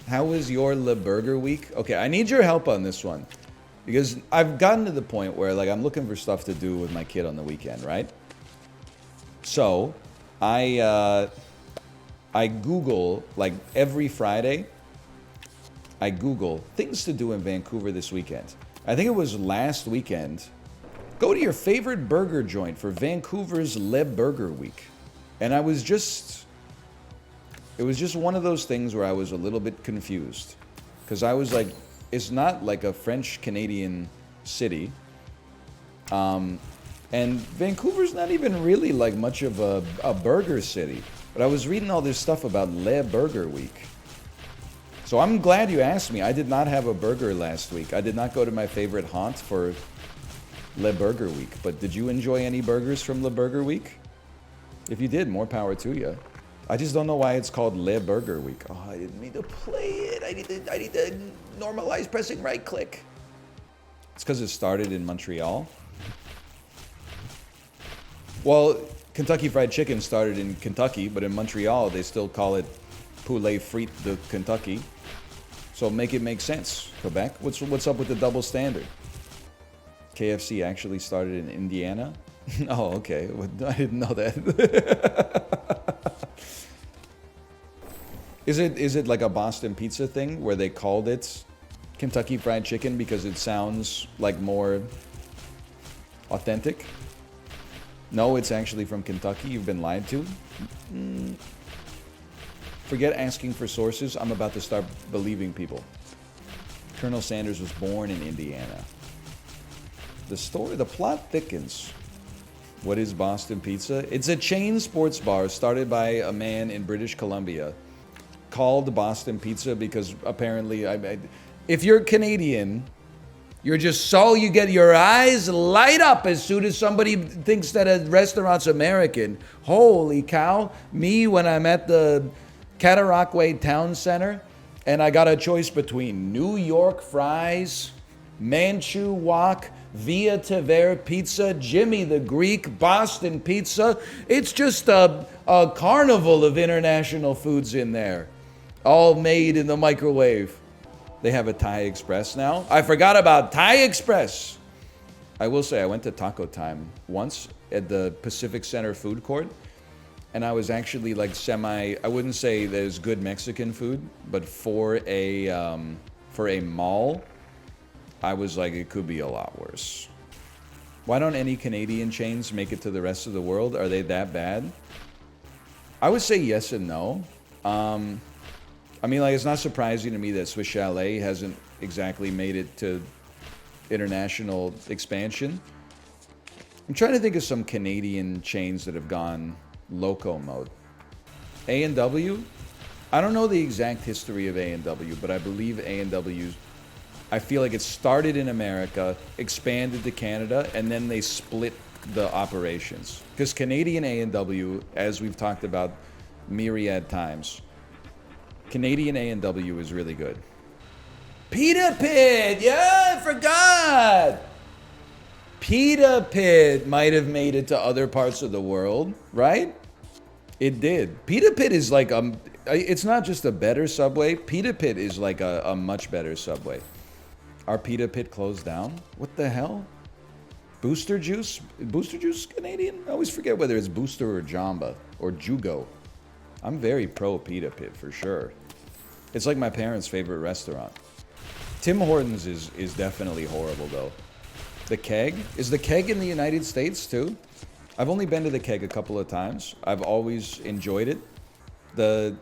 How was your Le Burger week? Okay, I need your help on this one. Because I've gotten to the point where, like, I'm looking for stuff to do with my kid on the weekend, right? So, I Google, like, every Friday, I Google things to do in Vancouver this weekend. I think it was last weekend. Go to your favorite burger joint for Vancouver's Le Burger Week. And I was just... It was just one of those things where I was a little bit confused. Because I was like, it's not like a French-Canadian city. And Vancouver's not even really like much of a burger city. But I was reading all this stuff about Le Burger Week. So I'm glad you asked me. I did not have a burger last week. I did not go to my favorite haunt for Le Burger Week. But did you enjoy any burgers from Le Burger Week? If you did, more power to you. I just don't know why it's called Le Burger Week. Oh, I didn't mean to play it. I need to normalize pressing right click. It's because it started in Montreal. Well, Kentucky Fried Chicken started in Kentucky, but in Montreal they still call it Poulet Frite de Kentucky. So make it make sense, Quebec. What's up with the double standard? KFC actually started in Indiana? Oh, okay. I didn't know that. Is it like a Boston pizza thing where they called it Kentucky Fried Chicken because it sounds like more authentic? No, it's actually from Kentucky. You've been lied to. Forget asking for sources. I'm about to start believing people. Colonel Sanders was born in Indiana. The plot thickens. What is Boston Pizza? It's a chain sports bar started by a man in British Columbia called Boston Pizza because apparently, if you're Canadian, you're just so you get your eyes light up as soon as somebody thinks that a restaurant's American. Holy cow. Me, when I'm at the Cataraqui Town Center and I got a choice between New York fries, Manchu Wok, Via Tavere Pizza, Jimmy the Greek, Boston Pizza. It's just a carnival of international foods in there, all made in the microwave. They have a Thai Express now. I forgot about Thai Express. I will say I went to Taco Time once at the Pacific Center food court, and I was actually like I wouldn't say there's good Mexican food, but for a mall, I was like, it could be a lot worse. Why don't any Canadian chains make it to the rest of the world? Are they that bad? I would say yes and no. I mean, like, it's not surprising to me that Swiss Chalet hasn't exactly made it to international expansion. I'm trying to think of some Canadian chains that have gone loco mode. A&W? I don't know the exact history of A&W, but I believe A&W, I feel like it started in America, expanded to Canada, and then they split the operations. Because Canadian A&W, as we've talked about myriad times, Canadian A&W is really good. Pita Pit! Yeah, I forgot! Pita Pit might have made it to other parts of the world, right? It did. Pita Pit is like, it's not just a better Subway. Pita Pit is like a much better Subway. Our Pita Pit closed down? What the hell? Booster Juice? Booster Juice Canadian? I always forget whether it's Booster or Jamba or Jugo. I'm very pro Pita Pit for sure. It's like my parents' favorite restaurant. Tim Hortons is definitely horrible though. The Keg? Is the Keg in the United States too? I've only been to the Keg a couple of times. I've always enjoyed it. The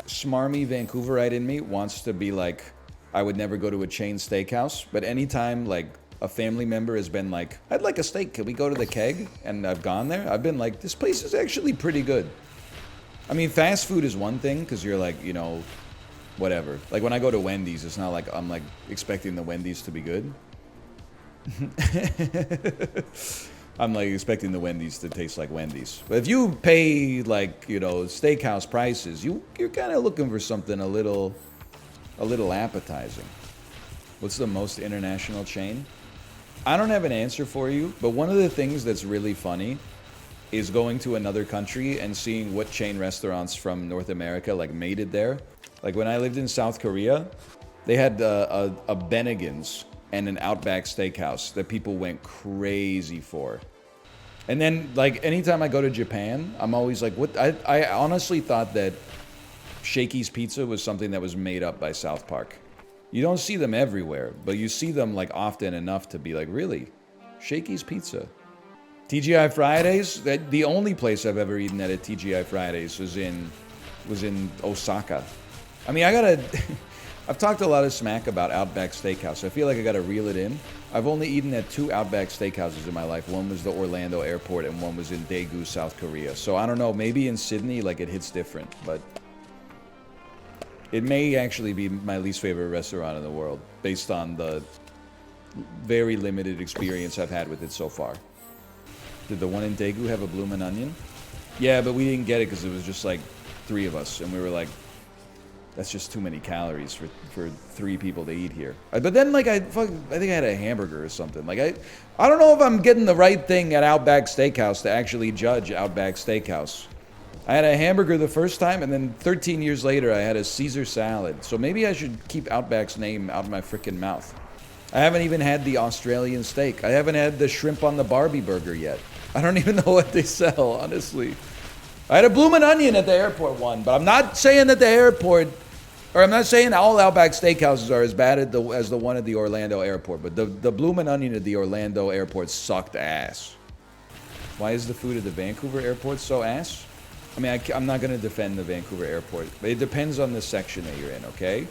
smarmy Vancouverite in me wants to be like, I would never go to a chain steakhouse, but anytime like a family member has been like, I'd like a steak, can we go to the Keg? And I've gone there, I've been like, this place is actually pretty good. I mean, fast food is one thing, because you're like, you know, whatever. Like when I go to Wendy's, it's not like I'm like expecting the Wendy's to be good. I'm like expecting the Wendy's to taste like Wendy's. But if you pay like, you know, steakhouse prices, you're kind of looking for something a little appetizing. What's the most international chain? I don't have an answer for you, but one of the things that's really funny is going to another country and seeing what chain restaurants from North America like made it there. Like when I lived in South Korea, they had a Bennigan's and an Outback Steakhouse that people went crazy for. And then, like, anytime I go to Japan, I'm always like, what? I honestly thought that Shakey's Pizza was something that was made up by South Park. You don't see them everywhere, but you see them, like, often enough to be like, really? Shakey's Pizza? TGI Fridays? The only place I've ever eaten at a TGI Fridays was in Osaka. I mean, I've talked a lot of smack about Outback Steakhouse. I feel like I gotta reel it in. I've only eaten at 2 Outback Steakhouses in my life. One was the Orlando airport and one was in Daegu, South Korea. So I don't know, maybe in Sydney, like, it hits different, but it may actually be my least favorite restaurant in the world based on the very limited experience I've had with it so far. Did the one in Daegu have a bloomin' onion? Yeah, but we didn't get it because it was just like 3 of us, and we were like, that's just too many calories for 3 people to eat here. But then, like, I think I had a hamburger or something. Like, I don't know if I'm getting the right thing at Outback Steakhouse to actually judge Outback Steakhouse. I had a hamburger the first time, and then 13 years later, I had a Caesar salad. So maybe I should keep Outback's name out of my freaking mouth. I haven't even had the Australian steak. I haven't had the shrimp on the Barbie burger yet. I don't even know what they sell, honestly. I had a bloomin' onion at the airport one, but I'm not saying that the airport, or I'm not saying all Outback Steakhouses are as bad as the one at the Orlando airport, but the bloomin' onion at the Orlando airport sucked ass. Why is the food at the Vancouver airport so ass? I mean, I'm not going to defend the Vancouver airport, but it depends on the section that you're in, okay?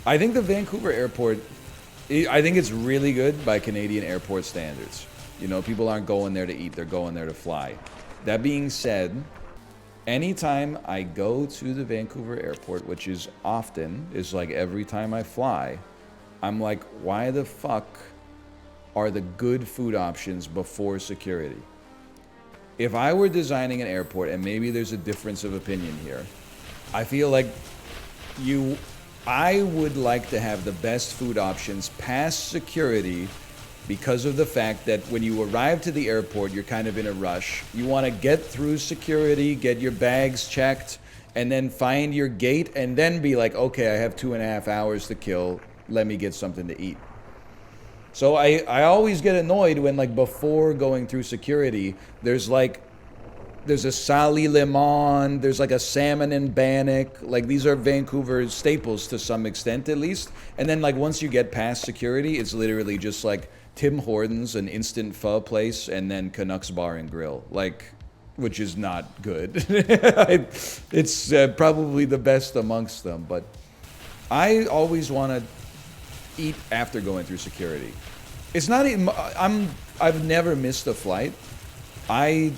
I think the Vancouver airport, I think it's really good by Canadian airport standards. You know, people aren't going there to eat, they're going there to fly. That being said, anytime I go to the Vancouver airport, which is often, is like every time I fly, I'm like, why the fuck are the good food options before security? If I were designing an airport, and maybe there's a difference of opinion here, I feel like I would like to have the best food options past security, because of the fact that when you arrive to the airport, you're kind of in a rush. You want to get through security, get your bags checked, and then find your gate, and then be like, okay, I have 2.5 hours to kill. Let me get something to eat. So I always get annoyed when, like, before going through security, there's a Sally Lemon, there's like a salmon and bannock. Like, these are Vancouver staples to some extent, at least. And then, like, once you get past security, it's literally just like Tim Hortons, an instant pho place, and then Canucks Bar and Grill, like, which is not good. It's probably the best amongst them, but I always want to eat after going through security. It's not even, I've never missed a flight. I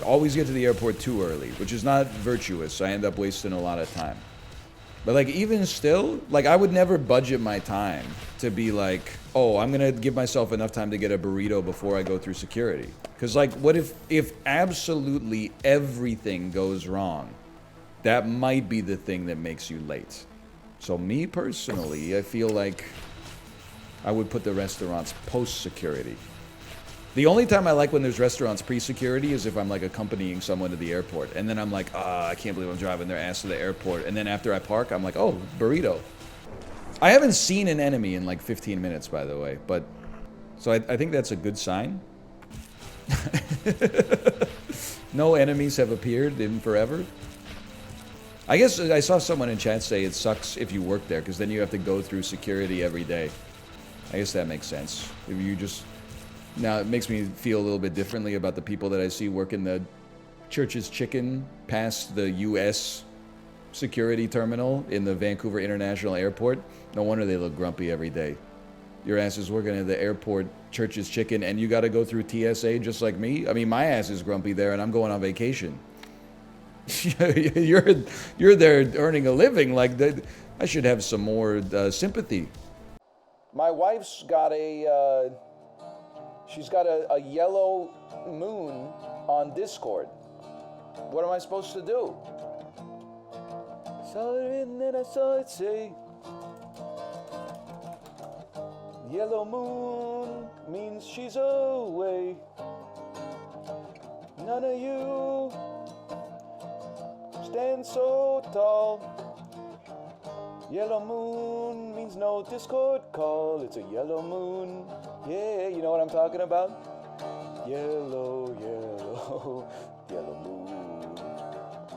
always get to the airport too early, which is not virtuous. I end up wasting a lot of time. But, like, even still, like, I would never budget my time to be like, oh, I'm going to give myself enough time to get a burrito before I go through security. Because, like, what if absolutely everything goes wrong? That might be the thing that makes you late. So me personally, I feel like I would put the restaurants post-security. The only time I like when there's restaurants pre-security is if I'm, like, accompanying someone to the airport. And then I'm like, I can't believe I'm driving their ass to the airport. And then after I park, I'm like, oh, burrito. I haven't seen an enemy in, like, 15 minutes, by the way. But, so I think that's a good sign. No enemies have appeared in forever. I guess I saw someone in chat say it sucks if you work there, because then you have to go through security every day. I guess that makes sense. If you just... Now, it makes me feel a little bit differently about the people that I see working the Church's Chicken past the U.S. security terminal in the Vancouver International Airport. No wonder they look grumpy every day. Your ass is working at the airport, Church's Chicken, and you got to go through TSA just like me? I mean, my ass is grumpy there, and I'm going on vacation. You're there earning a living. Like, I should have some more sympathy. My wife's got she's got a yellow moon on Discord. What am I supposed to do? Saw it and then I saw it say, yellow moon means she's away. None of you stand so tall. Yellow moon means no Discord call. It's a yellow moon. Yeah, you know what I'm talking about? Yellow, yellow.